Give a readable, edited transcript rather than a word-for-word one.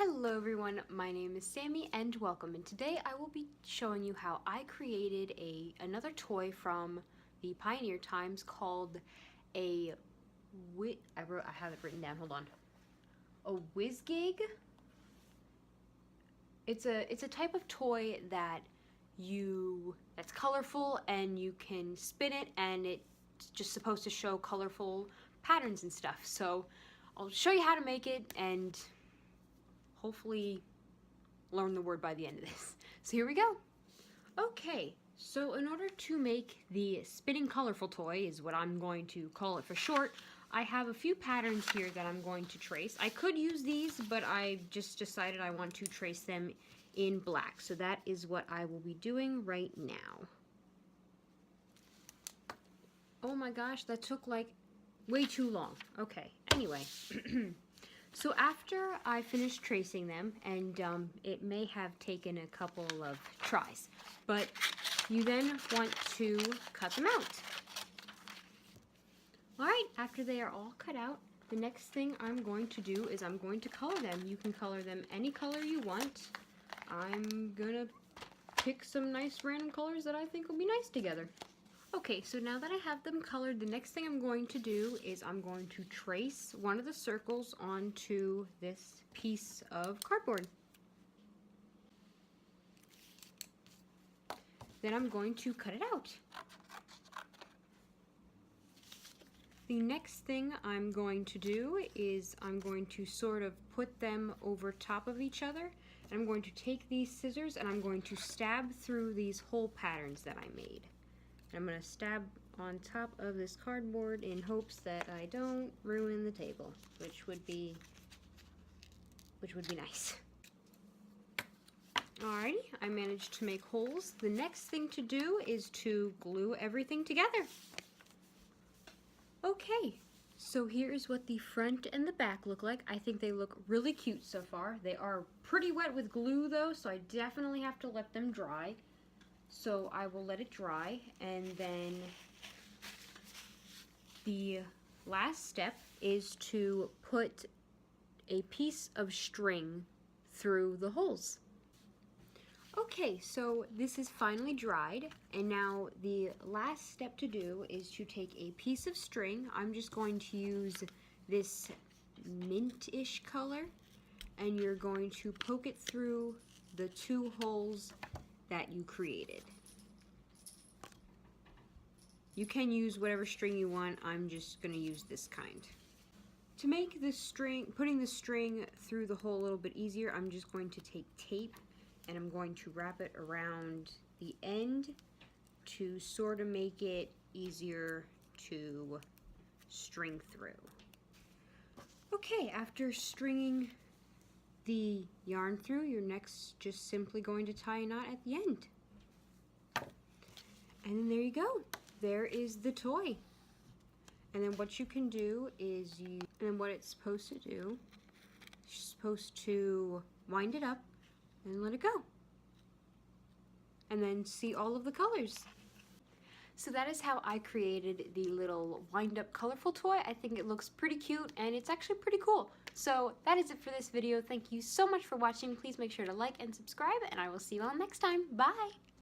Hello everyone, my name is Sammy and welcome, and today I will be showing you how I created another toy from the Pioneer times called I have it written down, hold on. A WizGig. It's a type of toy that's colorful and you can spin it and it's just supposed to show colorful patterns and stuff. So I'll show you how to make it and hopefully learn the word by the end of this. So here we go. Okay, so in order to make the spinning colorful toy, is what I'm going to call it for short, I have a few patterns here that I'm going to trace. I could use these, but I just decided I want to trace them in black. So that is what I will be doing right now. Oh my gosh, that took like way too long. Okay, anyway. So after I finished tracing them, and it may have taken a couple of tries, but you then want to cut them out. Alright, after they are all cut out, the next thing I'm going to do is I'm going to color them. You can color them any color you want. I'm gonna pick some nice random colors that I think will be nice together. Okay, so now that I have them colored, the next thing I'm going to do is I'm going to trace one of the circles onto this piece of cardboard. Then I'm going to cut it out. The next thing I'm going to do is I'm going to sort of put them over top of each other. And I'm going to take these scissors and I'm going to stab through these hole patterns that I made. I'm going to stab on top of this cardboard in hopes that I don't ruin the table, which would be nice. Alrighty, I managed to make holes. The next thing to do is to glue everything together. Okay, so here's what the front and the back look like. I think they look really cute so far. They are pretty wet with glue though, so I definitely have to let them dry. So I will let it dry, and then the last step is to put a piece of string through the holes. Okay, so this is finally dried, and now the last step to do is to take a piece of string. I'm just going to use this mint-ish color, and you're going to poke it through the two holes that you created. You can use whatever string you want. I'm just going to use this kind. To make the string, putting the string through the hole a little bit easier, I'm just going to take tape and I'm going to wrap it around the end to sort of make it easier to string through. Okay, after stringing the yarn through, you're next just simply going to tie a knot at the end. And then there you go. There is the toy. And then what you can do is what it's supposed to do, you're supposed to wind it up and let it go. And then see all of the colors. So that is how I created the little wind-up colorful toy. I think it looks pretty cute and it's actually pretty cool. So that is it for this video. Thank you so much for watching. Please make sure to like and subscribe, and I will see you all next time. Bye!